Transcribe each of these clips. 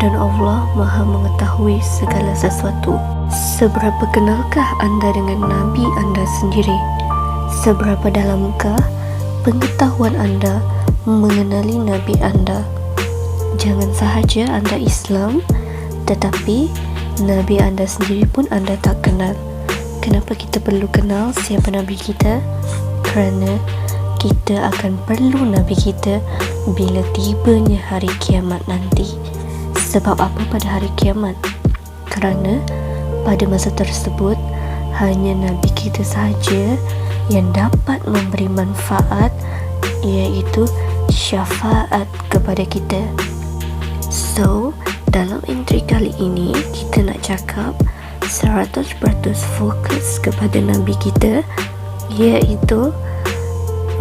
dan Allah Maha mengetahui segala sesuatu. Seberapa kenalkah anda dengan Nabi anda sendiri? Seberapa dalamkah pengetahuan anda mengenali Nabi anda? Jangan sahaja anda Islam, tetapi Nabi anda sendiri pun anda tak kenal. Kenapa kita perlu kenal siapa Nabi kita? Kerana kita akan perlu Nabi kita bila tibanya hari kiamat nanti. Sebab apa pada hari kiamat? Kerana pada masa tersebut hanya Nabi kita sahaja yang dapat memberi manfaat, iaitu syafaat kepada kita. So, dalam entry kali ini kita nak cakap 100% fokus kepada Nabi kita, iaitu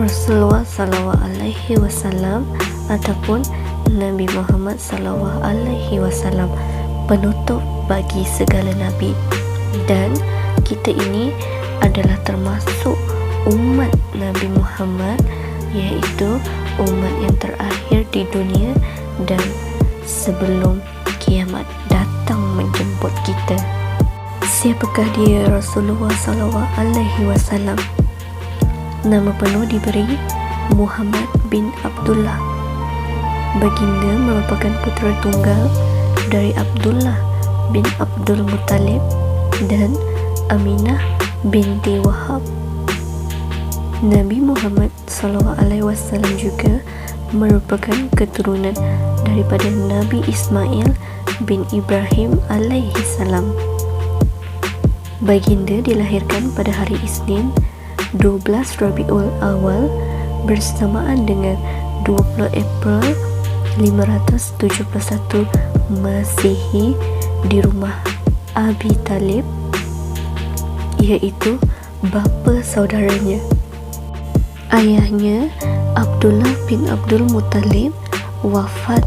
Rasulullah SAW ataupun Nabi Muhammad SAW, penutup bagi segala Nabi. Dan kita ini adalah termasuk umat Nabi Muhammad, iaitu umat yang terakhir di dunia dan sebelum kiamat datang menjemput kita. Siapakah dia Rasulullah SAW? Nama penuh diberi Muhammad bin Abdullah. Baginda merupakan putera tunggal dari Abdullah bin Abdul Muttalib dan Aminah binti Wahab. Nabi Muhammad SAW juga merupakan keturunan daripada Nabi Ismail bin Ibrahim alaihissalam. Baginda dilahirkan pada hari Isnin 12 Rabiul Awal bersamaan dengan 20 April 571 Masihi di rumah Abi Talib, iaitu bapa saudaranya. Ayahnya Abdullah bin Abdul Muttalib wafat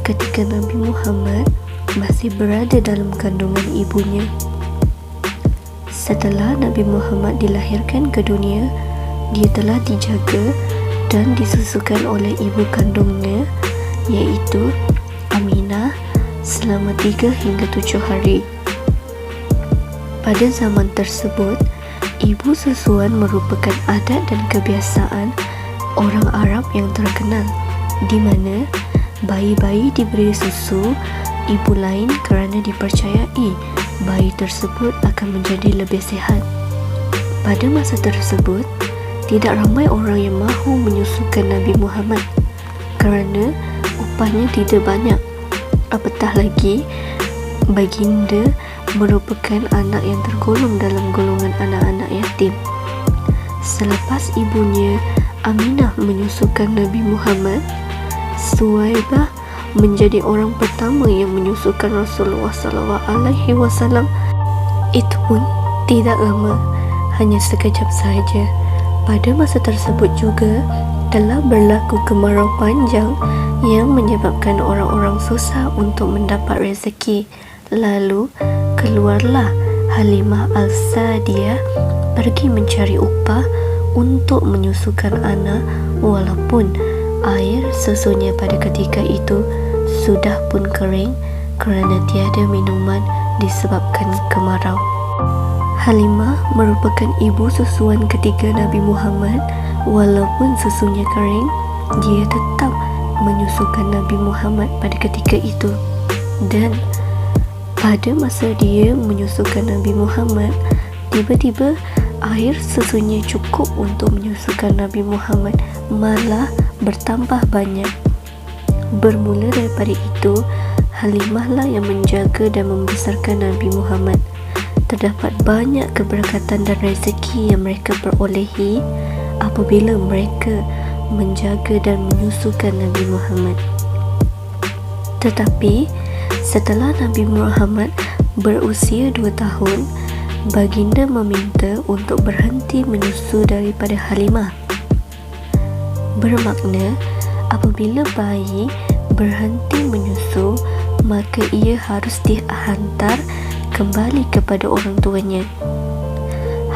ketika Nabi Muhammad masih berada dalam kandungan ibunya. Setelah Nabi Muhammad dilahirkan ke dunia, dia telah dijaga dan disusukan oleh ibu kandungnya, iaitu Aminah, selama 3 hingga 7 hari. Pada zaman tersebut, ibu susuan merupakan adat dan kebiasaan orang Arab yang terkenal, di mana bayi-bayi diberi susu ibu lain kerana dipercayai bayi tersebut akan menjadi lebih sihat. Pada masa tersebut, tidak ramai orang yang mahu menyusukan Nabi Muhammad kerana upahnya tidak banyak. Apatah lagi, baginda merupakan anak yang tergolong dalam golongan anak-anak yatim. Selepas ibunya Aminah menyusukan Nabi Muhammad, Suwaibah menjadi orang pertama yang menyusukan Rasulullah SAW. Itu pun tidak lama, hanya sekejap sahaja. Pada masa tersebut juga telah berlaku kemarau panjang yang menyebabkan orang-orang susah untuk mendapat rezeki. Lalu keluarlah Halimah Al-Sa'diyah pergi mencari upah untuk menyusukan anak, walaupun air susunya pada ketika itu sudah pun kering kerana tiada minuman disebabkan kemarau. Halimah merupakan ibu susuan ketiga Nabi Muhammad. Walaupun susunya kering, dia tetap menyusukan Nabi Muhammad pada ketika itu. Dan pada masa dia menyusukan Nabi Muhammad, tiba-tiba air susunya cukup untuk menyusukan Nabi Muhammad, malah bertambah banyak. Bermula daripada itu, Halimah lah yang menjaga dan membesarkan Nabi Muhammad. Terdapat banyak keberkatan dan rezeki yang mereka perolehi apabila mereka menjaga dan menyusukan Nabi Muhammad. Tetapi setelah Nabi Muhammad berusia 2 tahun, baginda meminta untuk berhenti menyusu daripada Halimah. Bermakna apabila bayi berhenti menyusu, maka ia harus dihantar kembali kepada orang tuanya.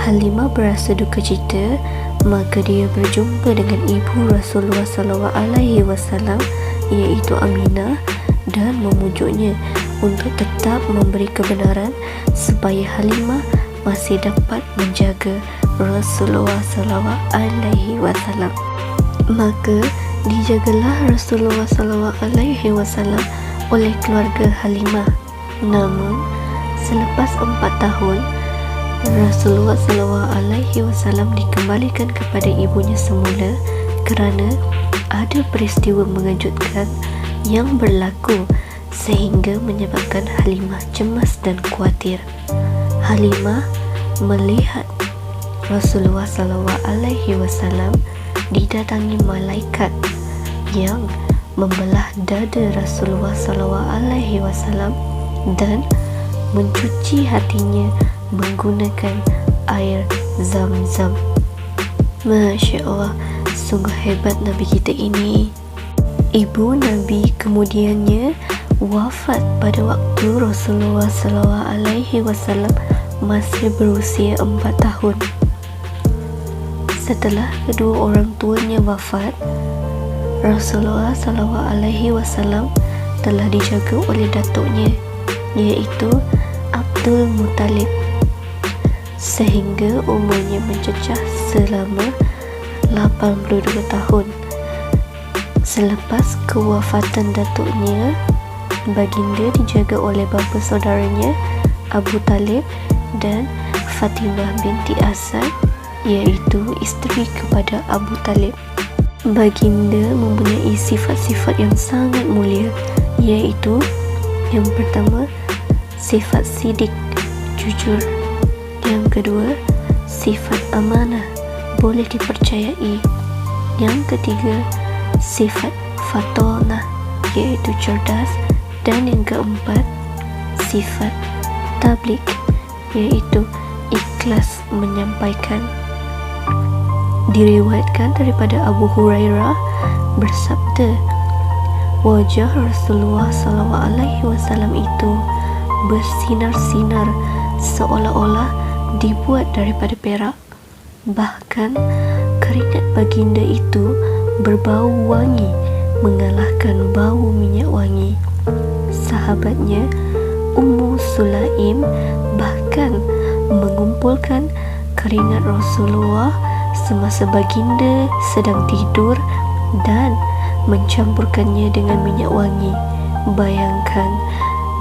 Halimah berasa duka cita, maka dia berjumpa dengan ibu Rasulullah SAW, iaitu Aminah, dan memujuknya untuk tetap memberi kebenaran supaya Halimah masih dapat menjaga Rasulullah sallallahu alaihi wasallam. Maka dijagalah Rasulullah sallallahu alaihi wasallam oleh keluarga Halimah. Namun selepas 4 tahun Rasulullah sallallahu alaihi wasallam dikembalikan kepada ibunya semula kerana ada peristiwa mengejutkan yang berlaku sehingga menyebabkan Halimah cemas dan khawatir. Halimah melihat Rasulullah sallallahu alaihi wasallam didatangi malaikat yang membelah dada Rasulullah sallallahu alaihi wasallam dan mencuci hatinya menggunakan air Zam-Zam. Masya Allah, sungguh hebat Nabi kita ini. Ibu Nabi kemudiannya wafat pada waktu Rasulullah sallallahu alaihi wasallam masih berusia 4 tahun. Setelah kedua orang tuanya wafat, Rasulullah sallallahu alaihi wasallam telah dijaga oleh datuknya, iaitu Abdul Muttalib, sehingga umurnya mencecah selama 82 tahun. Selepas kewafatan datuknya, baginda dijaga oleh bapa saudaranya Abu Talib dan Fatimah binti Asad, iaitu isteri kepada Abu Talib. Baginda mempunyai sifat-sifat yang sangat mulia, iaitu yang pertama, sifat sidik, jujur. Yang kedua, sifat amanah, boleh dipercayai. Yang ketiga, sifat fatonah, iaitu cerdas. Dan yang keempat, sifat tabligh, iaitu ikhlas menyampaikan. Diriwayatkan daripada Abu Hurairah bersabda, wajah Rasulullah SAW itu bersinar-sinar seolah-olah dibuat daripada perak. Bahkan keringat baginda itu berbau wangi mengalahkan bau minyak wangi. Sahabatnya Ummu Sulaim bahkan mengumpulkan keringat Rasulullah semasa baginda sedang tidur dan mencampurkannya dengan minyak wangi. Bayangkan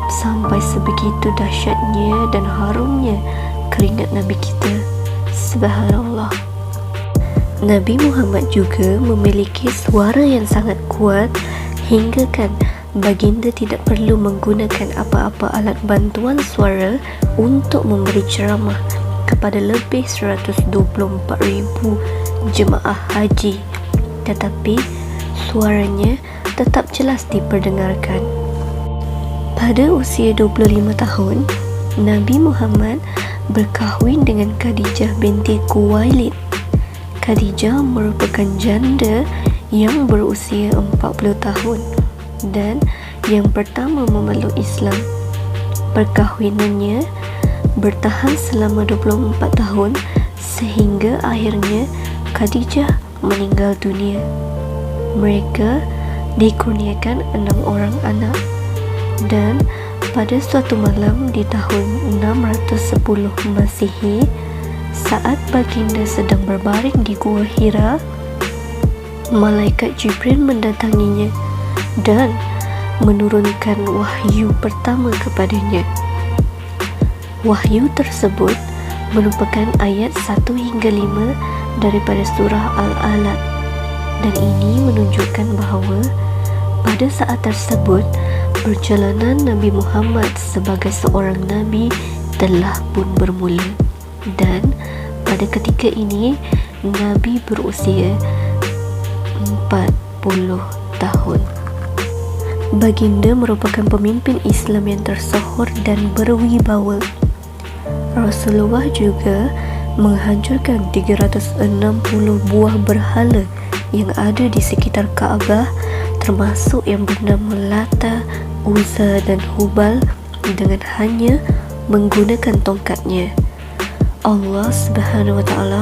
sampai sebegitu dahsyatnya dan harumnya keringat Nabi kita. Subhanallah. Nabi Muhammad juga memiliki suara yang sangat kuat hinggakan baginda tidak perlu menggunakan apa-apa alat bantuan suara untuk memberi ceramah kepada lebih 124,000 jemaah haji, tetapi suaranya tetap jelas diperdengarkan. Pada usia 25 tahun, Nabi Muhammad berkahwin dengan Khadijah binti Khuwailid. Khadijah merupakan janda yang berusia 40 tahun dan yang pertama memeluk Islam. Perkahwinannya bertahan selama 24 tahun sehingga akhirnya Khadijah meninggal dunia. Mereka dikurniakan 6 orang anak, dan pada suatu malam di tahun 610 Masihi, saat baginda sedang berbaring di Gua Hira, malaikat Jibril mendatanginya dan menurunkan wahyu pertama kepadanya. Wahyu tersebut merupakan ayat 1 hingga 5 daripada surah Al-Alaq, dan ini menunjukkan bahawa pada saat tersebut perjalanan Nabi Muhammad sebagai seorang Nabi telah pun bermula, dan pada ketika ini Nabi berusia 40 tahun. Baginda merupakan pemimpin Islam yang tersohor dan berwibawa. Rasulullah juga menghancurkan 360 buah berhala yang ada di sekitar Kaabah, termasuk yang bernama Lata, Uzza dan Hubal, dengan hanya menggunakan tongkatnya. Allah Subhanahu wa taala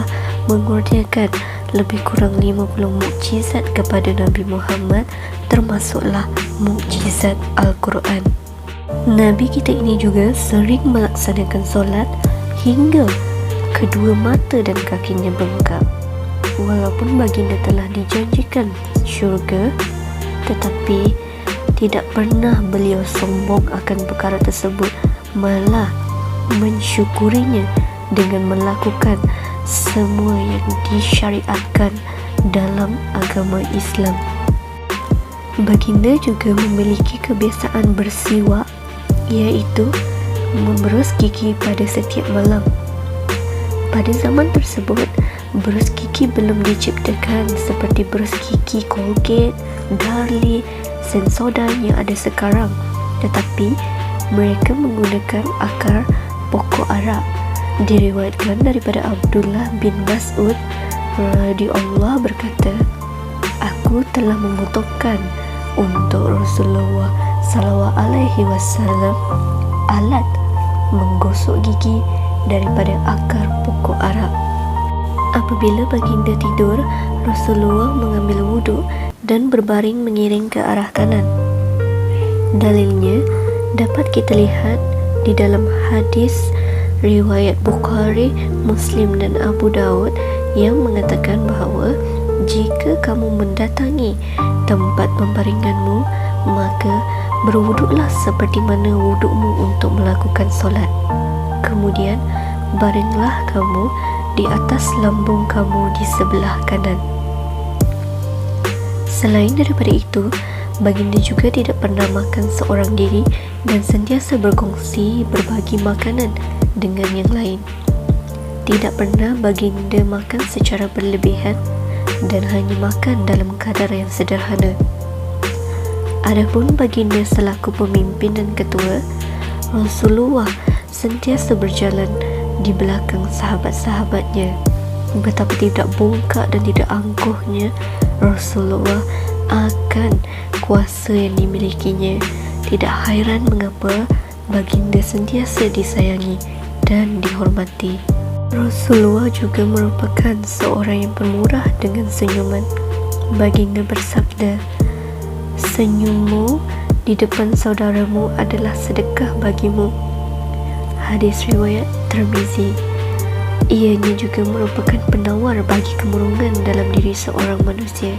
mengurniakan lebih kurang 50 mukjizat kepada Nabi Muhammad, termasuklah mukjizat Al-Quran. Nabi kita ini juga sering melaksanakan solat hingga kedua mata dan kakinya bengkak. Walaupun baginda telah dijanjikan syurga, tetapi tidak pernah beliau sombong akan perkara tersebut, malah mensyukurinya dengan melakukan semua yang disyariatkan dalam agama Islam. Baginda juga memiliki kebiasaan bersiwak, iaitu memberus gigi pada setiap malam. Pada zaman tersebut, berus gigi belum diciptakan seperti berus gigi Colgate, Darlie, Sensodyne yang ada sekarang, tetapi mereka menggunakan akar pokok arak. Diriwayatkan daripada Abdullah bin Mas'ud radhiyallahu berkata, "Aku telah membutuhkan untuk Rasulullah sallallahu alaihi wasallam alat menggosok gigi daripada akar pokok arak." Apabila baginda tidur, Rasulullah mengambil wuduk dan berbaring mengiring ke arah kanan. Dalilnya dapat kita lihat di dalam hadis riwayat Bukhari, Muslim dan Abu Daud yang mengatakan bahawa jika kamu mendatangi tempat pembaringanmu, maka berwuduklah seperti mana wudukmu untuk melakukan solat. Kemudian baringlah kamu di atas lambung kamu di sebelah kanan. Selain daripada itu, baginda juga tidak pernah makan seorang diri dan sentiasa berkongsi berbagi makanan dengan yang lain. Tidak pernah baginda makan secara berlebihan dan hanya makan dalam kadar yang sederhana. Adapun baginda selaku pemimpin dan ketua, Rasulullah sentiasa berjalan di belakang sahabat-sahabatnya. Betapa tidak bongkak dan tidak angkuhnya Rasulullah akan kuasa yang dimilikinya. Tidak hairan mengapa baginda sentiasa disayangi dan dihormati. Rasulullah juga merupakan seorang yang pemurah dengan senyuman. Baginda bersabda, "Senyummu di depan saudaramu adalah sedekah bagimu." Hadis riwayat Tirmizi. Ianya juga merupakan penawar bagi kemurungan dalam diri seorang manusia.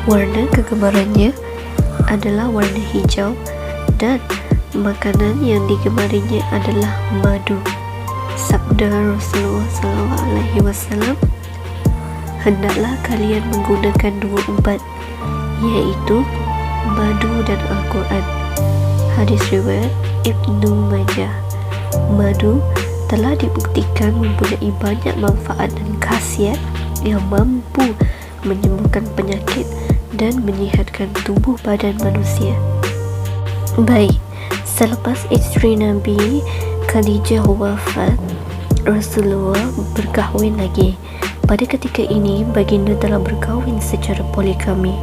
Warna kegemarannya adalah warna hijau dan makanan yang digemarinya adalah madu. Sabda Rasulullah SAW, "Hendaklah kalian menggunakan dua ubat, iaitu madu dan Al-Quran." Hadis riwayat Ibnu Majah. Madu telah dibuktikan mempunyai banyak manfaat dan khasiat yang mampu menyembuhkan penyakit dan menyihatkan tubuh badan manusia. Baik, selepas isteri Nabi Khadijah wafat, Rasulullah berkahwin lagi. Pada ketika ini, baginda telah berkahwin secara poligami.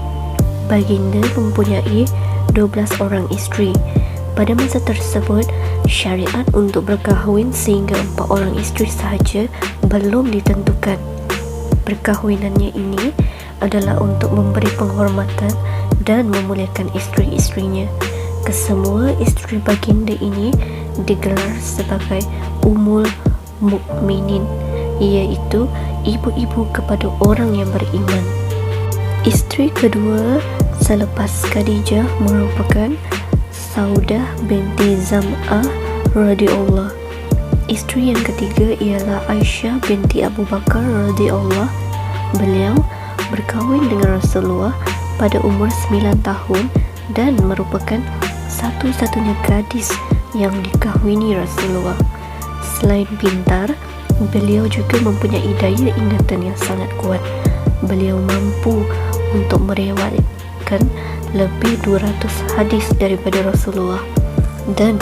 Baginda mempunyai 12 orang isteri. Pada masa tersebut, syariat untuk berkahwin sehingga 4 orang isteri sahaja belum ditentukan. Perkahwinannya ini adalah untuk memberi penghormatan dan memuliakan isteri-isterinya. Kesemua isteri baginda ini digelar sebagai Ummul Mukminin, iaitu ibu-ibu kepada orang yang beriman. Isteri kedua selepas Khadijah merupakan Saudah binti Zam'ah radhiyallahu. Isteri yang ketiga ialah Aisyah binti Abu Bakar radhiyallahu. Beliau berkahwin dengan Rasulullah pada umur 9 tahun dan merupakan satu-satunya gadis yang dikahwini Rasulullah. Selain pintar, beliau juga mempunyai daya ingatan yang sangat kuat. Beliau mampu untuk meriwayatkan lebih 200 hadis daripada Rasulullah, dan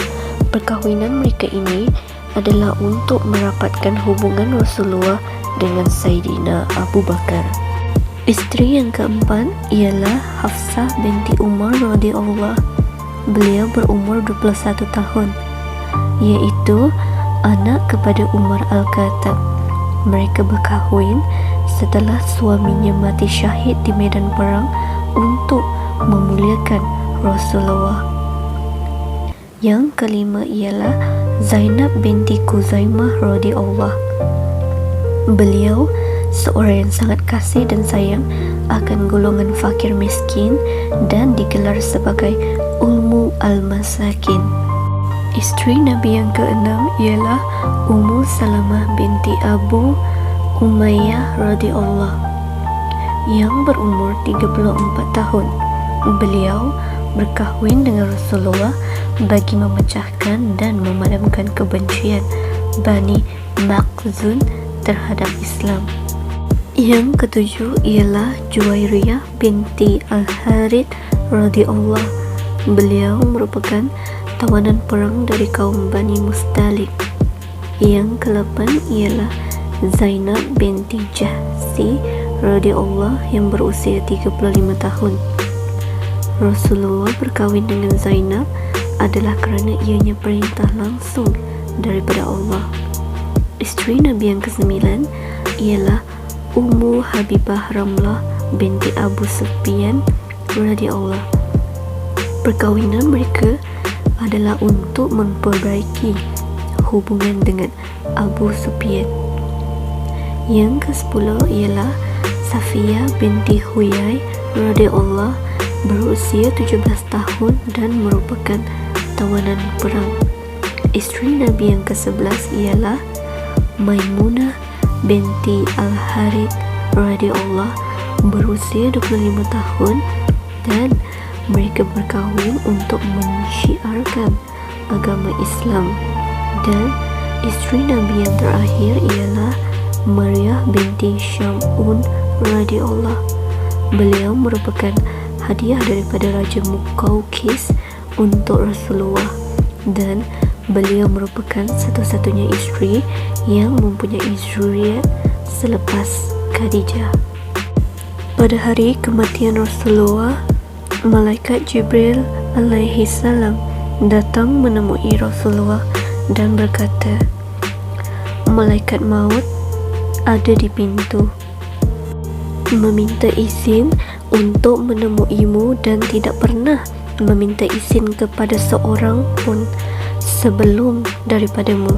perkahwinan mereka ini adalah untuk merapatkan hubungan Rasulullah dengan Sayyidina Abu Bakar. Isteri yang keempat ialah Hafsah binti Umar radhiyallahu. Beliau berumur 21 tahun, iaitu anak kepada Umar Al-Khattab. Mereka berkahwin setelah suaminya mati syahid di medan perang untuk memuliakan Rasulullah. Yang kelima ialah Zainab binti Khuzaimah radhiyallahu. Beliau seorang yang sangat kasih dan sayang akan golongan fakir miskin dan digelar sebagai Ummu al-Masakin. Isteri Nabi yang keenam ialah Ummu Salamah binti Abu Umayyah radhiyallahu yang berumur 34 tahun. Beliau berkahwin dengan Rasulullah bagi memecahkan dan memadamkan kebencian Bani Makhzum terhadap Islam. Yang ketujuh ialah Juwairiyah binti Al-Harith radhiyallahu. Beliau merupakan tawanan perang dari kaum Bani Mustalik. Yang ke-8 ialah Zainab binti Jahsi radhiyallahu yang berusia 35 tahun. Rasulullah berkahwin dengan Zainab adalah kerana ianya perintah langsung daripada Allah. Isteri Nabi yang ke-9 ialah Ummu Habibah Ramlah binti Abu Sufyan radhiyallahu. Perkahwinan mereka adalah untuk memperbaiki hubungan dengan Abu Sufyan. Yang ke-10 ialah Safiyah binti Huyai radhiyallahu berusia 17 tahun dan merupakan tawanan perang. Isteri Nabi yang ke-11 ialah Maimunah binti Al-Harith radhiyallahu berusia 25 tahun dan mereka berkahwin untuk mensyiarkan agama Islam. Dan isteri Nabi yang terakhir ialah Maryah binti Syamun radhiyallahu. Beliau merupakan hadiah daripada Raja Muqawqis untuk Rasulullah dan beliau merupakan satu-satunya isteri yang mempunyai zuriat selepas Khadijah. Pada hari kematian Rasulullah, Malaikat Jibril alaihi salam datang menemui Rasulullah dan berkata, "Malaikat maut ada di pintu, meminta izin untuk menemuimu dan tidak pernah meminta izin kepada seorang pun sebelum daripadamu."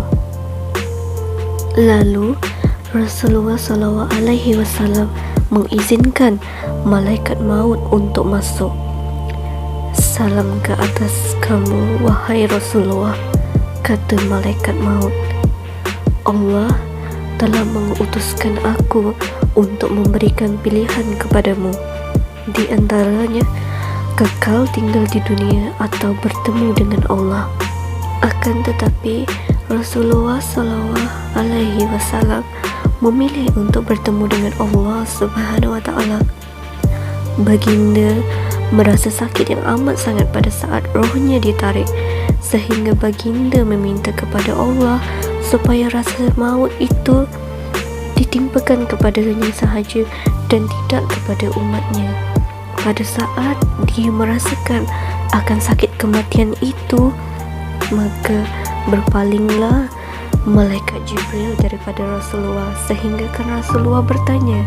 Lalu Rasulullah SAW mengizinkan malaikat maut untuk masuk. "Salam ke atas kamu, wahai Rasulullah," kata malaikat maut. "Allah telah mengutuskan aku untuk memberikan pilihan kepadamu. Di antaranya, kekal tinggal di dunia atau bertemu dengan Allah." Akan tetapi Rasulullah SAW memilih untuk bertemu dengan Allah Subhanahu Wa Taala. Baginda merasa sakit yang amat sangat pada saat rohnya ditarik, sehingga baginda meminta kepada Allah supaya rasa maut itu ditimpakan kepadanya sahaja dan tidak kepada umatnya. Pada saat dia merasakan akan sakit kematian itu, maka berpalinglah Malaikat Jibril daripada Rasulullah sehinggakan Rasulullah bertanya,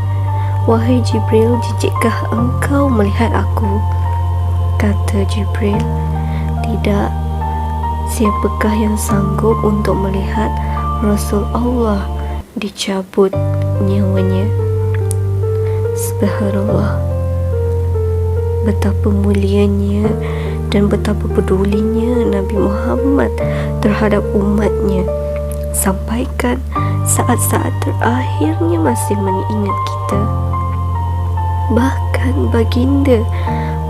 "Wahai Jibril, jijikkah engkau melihat aku?" Kata Jibril, "Tidak. Siapakah yang sanggup untuk melihat Rasul Allah dicabut nyawanya?" Subhanallah. Betapa mulianya dan betapa pedulinya Nabi Muhammad terhadap umatnya, sampaikan saat-saat terakhirnya masih mengingat kita. Bahkan baginda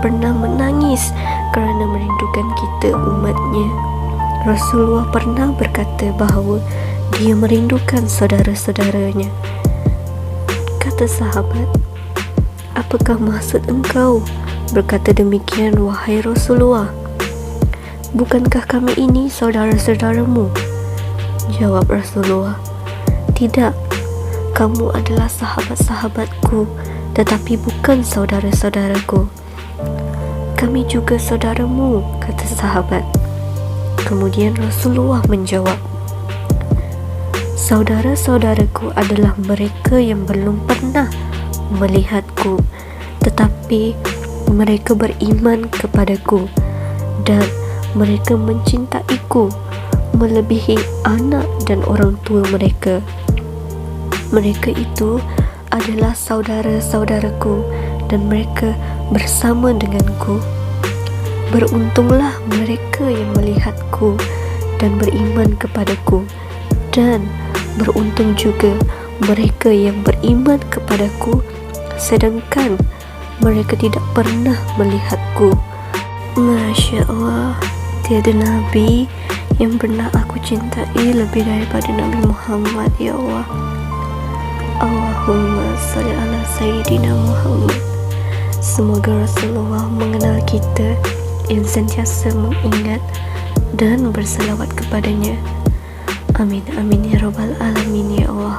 pernah menangis kerana merindukan kita umatnya. Rasulullah pernah berkata bahawa dia merindukan saudara-saudaranya. Kata sahabat, "Apakah maksud engkau berkata demikian, wahai Rasulullah? Bukankah kami ini saudara-saudaramu?" Jawab Rasulullah, "Tidak, kamu adalah sahabat-sahabatku, tetapi bukan saudara-saudaraku." "Kami juga saudaramu," kata sahabat. Kemudian Rasulullah menjawab, Saudara-saudaraku adalah mereka yang belum pernah melihatku, tetapi mereka beriman kepadaku dan mereka mencintaiku melebihi anak dan orang tua mereka. Mereka itu adalah saudara-saudaraku dan mereka bersama denganku. Beruntunglah mereka yang melihatku dan beriman kepadaku, dan beruntung juga mereka yang beriman kepadaku sedangkan mereka tidak pernah melihatku. Masya Allah, tiada Nabi yang pernah aku cintai lebih daripada Nabi Muhammad, ya Allah. Allahumma salli ala Sayyidina Muhammad. Semoga Rasulullah mengenal kita yang sentiasa mengingat dan berselawat kepadanya. Amin amin ya rabbal alamin ya Allah.